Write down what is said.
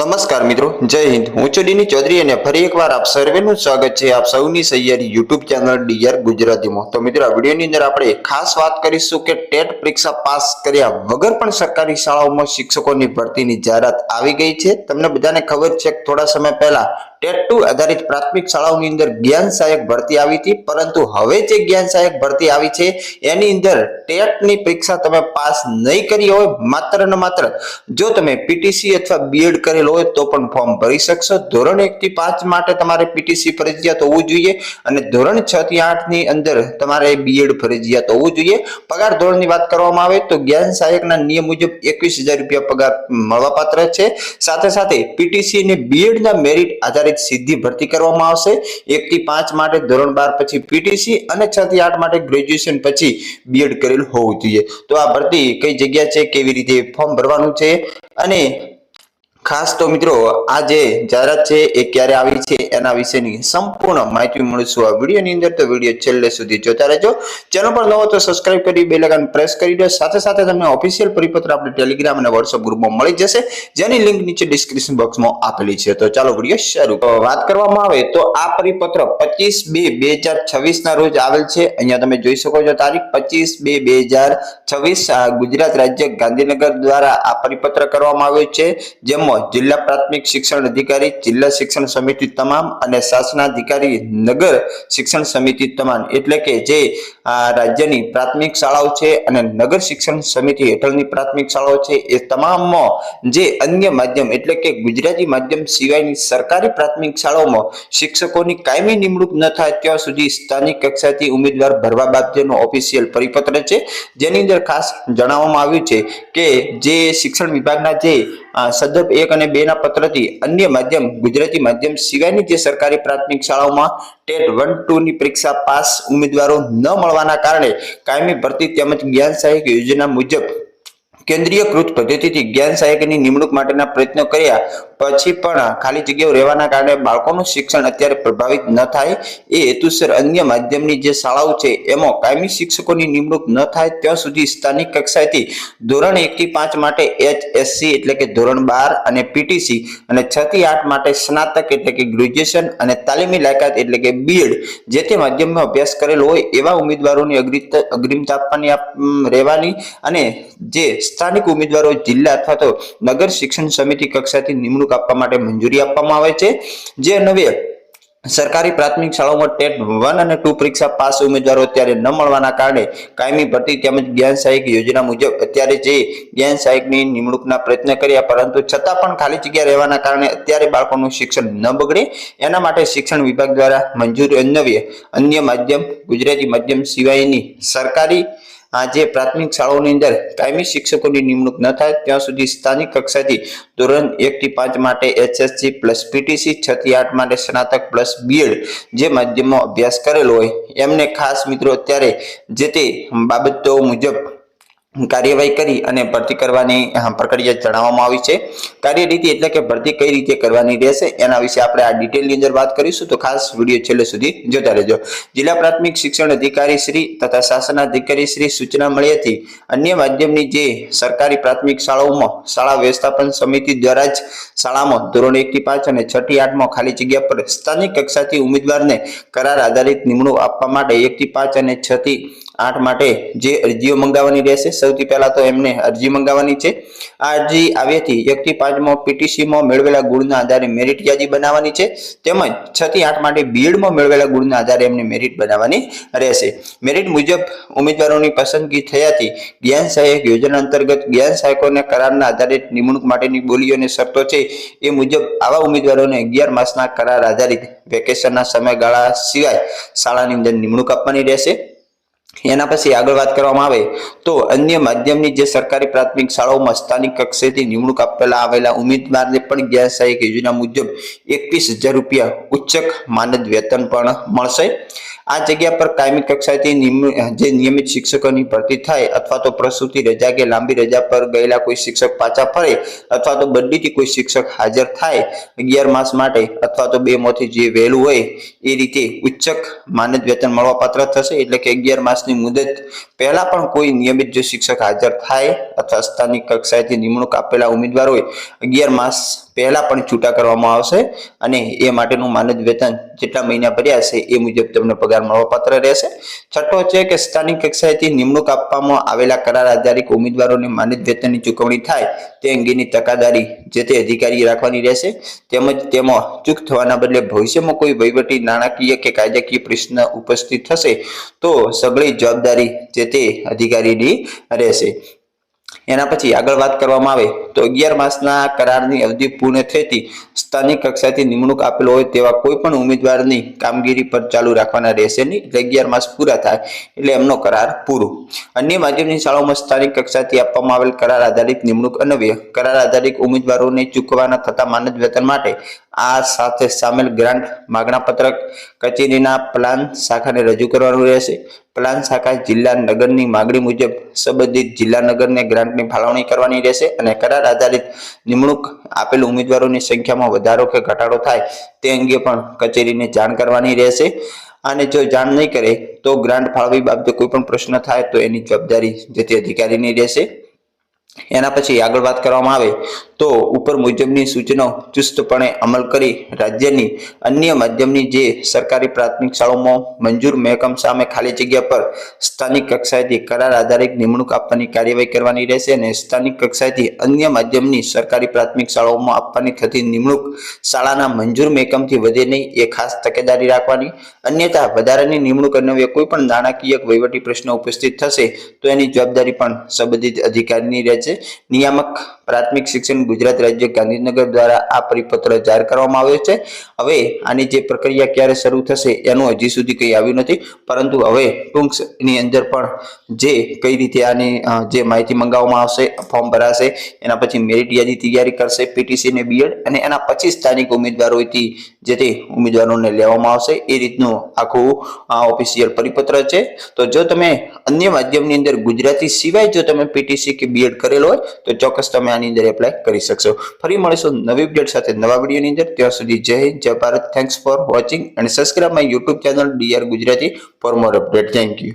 નમસ્કાર મિત્રો, જય હિન્દ। હું છું ડીની ચૌધરી અને ફરી એકવાર આપ સર્વેનું સ્વાગત છે આપ સૌની સૈયારી યુટ્યુબ ચેનલ ડીઆર ગુજરાતીમાં। તો મિત્રો, આ વિડીયોની અંદર આપણે ખાસ વાત કરીશું કે ટેટ પરીક્ષા પાસ કર્યા વગર પણ સરકારી શાળાઓમાં શિક્ષકોની ભરતીની જાહેરાત આવી ગઈ છે। તમને બધાને ખબર છે કે થોડા સમય પહેલા ટેટ 2 આધારિત પ્રાથમિક શાળાઓની અંદર જ્ઞાન સહાયક ભરતી આવી હતી, પરંતુ હવે જે જ્ઞાન સહાયક ભરતી આવી છે એની અંદર ટેટની પરીક્ષા તમે પાસ નહીં કરી હોય, માત્ર ને માત્ર જો તમે પીટીસી અથવા બીએડ કરેલ હોય તો પણ ફોર્મ ભરી શકશો। ધોરણ 1 થી 5 માટે તમારે પીટીસી ફરજિયાત હોવું જોઈએ અને ધોરણ 6 થી 8 ની અંદર તમારે બીએડ ફરજિયાત હોવું જોઈએ। પગાર ધોરણની વાત કરવામાં આવે તો જ્ઞાન સહાયકના નિયમ મુજબ 21,000 રૂપિયા પગાર મળવાપાત્ર છે। સાથે સાથે પીટીસી અને બીએડના મેરિટ આધારિત સીધી ભરતી કરવામાં આવશે। 1 થી 5 માટે ધોરણ 12 પછી પીટીસી અને 6 થી 8 માટે ગ્રેજ્યુએશન પછી બીએડ કરેલ હોવું જોઈએ। તો આ ભરતી કઈ જગ્યા છે, કેવી રીતે ફોર્મ ભરવાનું છે અને ખાસ તો મિત્રો આ જે જાહેરાત છે એ ક્યારે આવી છે એના વિશેની સંપૂર્ણ માહિતી મળશું આ વિડીયોની અંદર। તો વિડીયો છેલ્લે સુધી જોતા રહેજો। ચેનલ પર નવો તો સબસ્ક્રાઇબ કરી બેલ આઇકન પ્રેસ કરી દો। સાથે સાથે તમને ઓફિશિયલ પરિપત્ર આપણે ટેલિગ્રામ અને વોટ્સએપ ગ્રુપમાં મળી જશે, જેની લિંક નીચે ડિસ્ક્રિપ્શન બોક્સમાં આપેલી છે। તો ચાલો વિડીયો શરૂ વાત કરવામાં આવે તો આ પરિપત્ર 25/2/2026 ના રોજ આવેલ છે। અહીંયા તમે જોઈ શકો છો તારીખ 25/2/2026 ગુજરાત રાજ્ય ગાંધીનગર દ્વારા આ પરિપત્ર કરવામાં આવ્યો છે, જેમાં જિલ્લા પ્રાથમિક શિક્ષણ અધિકારી, જિલ્લા શિક્ષણ સમિતિ તમામ અને શાસનાધિકારી નગર શિક્ષણ સમિતિ તમામ એટલે કે જે રાજ્યની પ્રાથમિક શાળાઓ છે અને નગર શિક્ષણ સમિતિ હેઠળની પ્રાથમિક શાળાઓ છે એ તમામમાં જે અન્ય માધ્યમ એટલે કે ગુજરાતી માધ્યમ સિવાયની સરકારી પ્રાથમિક શાળાઓમાં શિક્ષકોની કાયમી નિમણૂક ન થાય ત્યાં સુધી સ્થાનિક કક્ષાએથી ઉમેદવાર ભરવા બાબતનો ઓફિશિયલ પરિપત્ર છે, જેની અંદર ખાસ જણાવવામાં આવ્યું છે કે જે શિક્ષણ વિભાગના જે સદપ 1 અને 2 ના પત્રથી અન્ય માધ્યમ ગુજરાતી માધ્યમ સિવાયની જે સરકારી પ્રાથમિક શાળાઓમાં ટેટ 1-2 ની પરીક્ષા પાસ ઉમેદવારો ન મળવાના કારણે કાયમી ભરતી તેમજ જ્ઞાન સહાયક યોજના મુજબ કેન્દ્રીયકૃત પદ્ધતિથી જ્ઞાન સહાયકની નિમણૂક માટેના પ્રયત્નો કર્યા પછી પણ ખાલી જગ્યાઓ રહેવાના કારણે બાળકોનું શિક્ષણ અત્યારે પ્રભાવિત ન થાય એ હેતુસર અન્ય માધ્યમની જે શાળાઓ છે એમાં કાયમી શિક્ષકોની નિમણૂક ન થાય ત્યાં સુધી સ્થાનિક કક્ષાએથી ધોરણ 1 થી 5 માટે એચએસસી એટલે કે ધોરણ 12 અને પીટીસી અને 6 થી 8 માટે સ્નાતક એટલે કે ગ્રેજ્યુએશન અને તાલીમી લાયકાત એટલે કે બીએડ જે તે માધ્યમમાં અભ્યાસ કરેલો હોય એવા ઉમેદવારોની અગ્રિમતા આપવાની રહેવાની અને જે સ્થાનિક ઉમેદવારો જિલ્લા અથવા તો નગર શિક્ષણ સમિતિ કક્ષાથી નિમણૂક આપવા માટે મંજૂરી આપવામાં આવે છે। જે નવે સરકારી પ્રાથમિક શાળાઓમાં ટેટ 1 અને 2 પરીક્ષા પાસ ઉમેદવારો અત્યારે ન મળવાના કારણે કાયમી ભરતી તેમજ જ્ઞાન સહાયક યોજના મુજબ અત્યારે જે જ્ઞાન સહાયકની નિમણૂકના પ્રયત્ન કર્યા, પરંતુ છતાં પણ ખાલી જગ્યા રહેવાના કારણે અત્યારે બાળકોનું શિક્ષણ ન બગડે એના માટે શિક્ષણ વિભાગ દ્વારા મંજૂરી અન્વયે અન્ય માધ્યમ ગુજરાતી માધ્યમ સિવાયની સરકારી જે પ્રાથમિક શાળાઓની અંદર કાયમી શિક્ષકોની નિમણૂક ન થાય ત્યાં સુધી સ્થાનિક કક્ષાથી ધોરણ 1 થી 5 માટે એચએસસી પ્લસ પીટીસી, 6 થી 8 માટે સ્નાતક પ્લસ બીએડ જે માધ્યમમાં અભ્યાસ કરેલો હોય એમને ખાસ મિત્રો અત્યારે જે તે બાબતો મુજબ કાર્યવાહી કરી અને ભરતી કરવાની પ્રક્રિયા જણાવવામાં આવી છે। કાર્યરીતિ એટલે કે ભરતી કઈ રીતે કરવાની રહેશે એના વિશે આપણે આ ડિટેલની અંદર વાત કરીશું, તો ખાસ વિડીયો છેલ્લે સુધી જોતા રહેજો। જિલ્લા પ્રાથમિક શિક્ષણ અધિકારી શ્રી તથા શાસનાધિકારી શ્રી સૂચના મળ્યાથી અન્ય માધ્યમની જે સરકારી પ્રાથમિક શાળાઓમાં શાળા વ્યવસ્થાપન સમિતિ દ્વારા જ શાળામાં ધોરણ 1 થી 5 અને 6 થી 8 માં ખાલી જગ્યા પર સ્થાનિક કક્ષાથી ઉમેદવારને કરાર આધારિત નિમણૂક આપવા માટે 1 થી 5 અને 6 થી 8 માટે જે અરજીઓ મંગાવવાની રહેશે। સૌથી પહેલા તો એમને અરજી મંગાવવાની છે। આ અરજી આવ્યાથી 1 થી 5 માં પીટીસી માં મેળવેલા ગુણના આધારે મેરિટ યાદી બનાવવાની છે, તેમજ 6 થી 8 માટે બીએડ માં મેળવેલા ગુણના આધારે એમને મેરિટ બનાવવાની રહેશે। મેરિટ મુજબ ઉમેદવારોની પસંદગી થયાથી જ્ઞાન સહાયક યોજના અંતર્ગત જ્ઞાન સહાયકોને કરારના આધારે નિમણૂક માટેની બોલીઓ અને શરતો છે એ મુજબ આવા ઉમેદવારોને 11 માસના કરાર આધારિત વેકેશનના સમયગાળા સિવાય શાળાની અંદર નિમણૂક આપવાની રહેશે। એના પછી આગળ વાત કરવામાં આવે તો અન્ય માધ્યમની જે સરકારી પ્રાથમિક શાળાઓમાં સ્થાનિક કક્ષાએથી નિમણૂક આપેલા આવેલા ઉમેદવારને પણ જ્ઞાન સહાયક યોજના મુજબ 21,000 રૂપિયા ઉચ્ચક માનદ વેતન પણ મળશે। આ જગ્યા પર કાયમી કક્ષાએથી જે નિયમિત શિક્ષકોની ભરતી થાય અથવા તો પ્રસૂતિ રજા કે લાંબી રજા પર ગયેલા કોઈ શિક્ષક પાછા ફરે અથવા તો બદલીથી કોઈ શિક્ષક હાજર થાય 11 માસ માટે અથવા તો 2 માંથી જે વહેલું હોય એ રીતે ઉચ્ચક માનદ વેતન મળવાપાત્ર થશે। એટલે કે 11 માસની મુદત પહેલા પણ કોઈ નિયમિત જો શિક્ષક હાજર થાય અથવા સ્થાનિક કક્ષાએથી નિમણૂક આપેલા ઉમેદવાર હોય 11 માસ પહેલા પણ છૂટા કરવામાં આવશે અને એ માટેનું માનદ વેતન જેટલા મહિના ભર્યા છે એ મુજબ તમને પગાર મળવાપાત્ર રહેશે. છઠ્ઠો છે કે સ્થાનિક કક્ષાએથી નિમણૂક આપવામાં આવેલા કરાર આધારિત ઉમેદવારોને માનદ વેતનની ચૂકવણી થાય તે અંગેની તકેદારી જે તે અધિકારીએ રાખવાની રહેશે. તેમજ તેમાં ચૂક થવાના બદલે ભવિષ્યમાં કોઈ વહીવટી, નાણાકીય કે કાયદાકીય પ્રશ્ન ઉપસ્થિત થશે તો સઘળી જવાબદારી જે તે અધિકારીની રહેશે. એના પછી આગળ વાત કરવામાં આવે તો 11 માસના કરારની અવધિ પૂર્ણ થતી સ્થાનિક કક્ષાથી નિમણૂક આપેલ હોય તેવા કોઈ પણ ઉમેદવારની કામગીરી પર ચાલુ રાખવાના રહેશે નહીં. એટલે 11 માસ પૂરા થાય એટલે એમનો કરાર પૂરો. અન્ય માધ્યમિક શાળાઓમાં સ્થાનિક કક્ષાથી આપવામાં આવેલ કરાર આધારિત નિમણૂક અન્વયે કરાર આધારિત ઉમેદવારોને ચૂકવવાના થતા માનદ વેતન માટે આ સાથે સામેલ ગ્રાન્ટ માગણા પત્રક કચેરીના પ્લાન શાખાને રજૂ કરવાનું રહેશે. પ્લાન શાખા જિલ્લા નગરની માગણી મુજબ સંબંધિત જિલ્લા નગરને ગ્રાન્ટની ફાળવણી કરવાની રહેશે અને કરાર આધારિત નિમણૂક આપેલ ઉમેદવારોની સંખ્યામાં વધારો કે ઘટાડો થાય તે અંગે પણ કચેરીને જાણ કરવાની રહેશે. અને જો જાણ નહીં કરે તો ગ્રાન્ટ ફાળવણી બાબતે કોઈ પણ પ્રશ્ન થાય તો એની જવાબદારી જે તે અધિકારીની રહેશે. એના પછી આગળ વાત કરવામાં આવે તો ઉપર મુજબની સૂચનાઓ ચુસ્તપણે અમલ કરી રાજ્યની અન્ય માધ્યમની જે સરકારી પ્રાથમિક શાળાઓમાં મંજૂર મહેકમ સામે ખાલી જગ્યા પર સ્થાનિક કક્ષાએથી કરાર આધારિત નિમણૂક આપવાની કાર્યવાહી કરવાની રહેશે અને સ્થાનિક કક્ષાએથી અન્ય માધ્યમની સરકારી પ્રાથમિક શાળાઓમાં આપવાની થતી નિમણૂક શાળાના મંજૂર મહેકમથી વધે નહીં એ ખાસ તકેદારી રાખવાની. અન્યથા વધારાની નિમણૂક અન્વયે કોઈ પણ નાણાકીય વહીવટી પ્રશ્ન ઉપસ્થિત થશે તો એની જવાબદારી પણ સંબંધિત અધિકારીની રહેશે. નિયામક પ્રાથમિક શિક્ષણ ગુજરાત રાજ્ય ગાંધીનગર દ્વારા આ પરિપત્ર જાહેર કરવામાં આવ્યો છે. હવે આની જે પ્રક્રિયા ક્યારે શરૂ થશે એનું હજી સુધી કંઈ આવ્યું નથી, પરંતુ હવે ટૂંક ની અંદર પણ જે કઈ રીતે આની જે માહિતી મંગાવવામાં આવશે, ફોર્મ ભરાશે, એના પછી મેરિટ યાદી તૈયારી કરશે પીટીસી ને બીએડ અને એના પછી સ્થાનિક ઉમેદવારોથી જે તે ઉમેદવારોને લેવામાં આવશે એ રીતનું આખું ઓફિશિયલ પરિપત્ર છે. તો જો તમે અન્ય માધ્યમની અંદર ગુજરાતી સિવાય જો તમે પીટીસી કે બીએડ કરેલો હોય તો ચોક્કસ તમે આની અંદર એપ્લાય કરી શકશો. ફરી મળીશું નવી અપડેટ સાથે નવા વિડીયોની અંદર. ત્યાં સુધી જય હિન્દ, જય Bharat. Thanks for watching and subscribe my YouTube channel DR Gujarati for more update. Thank you.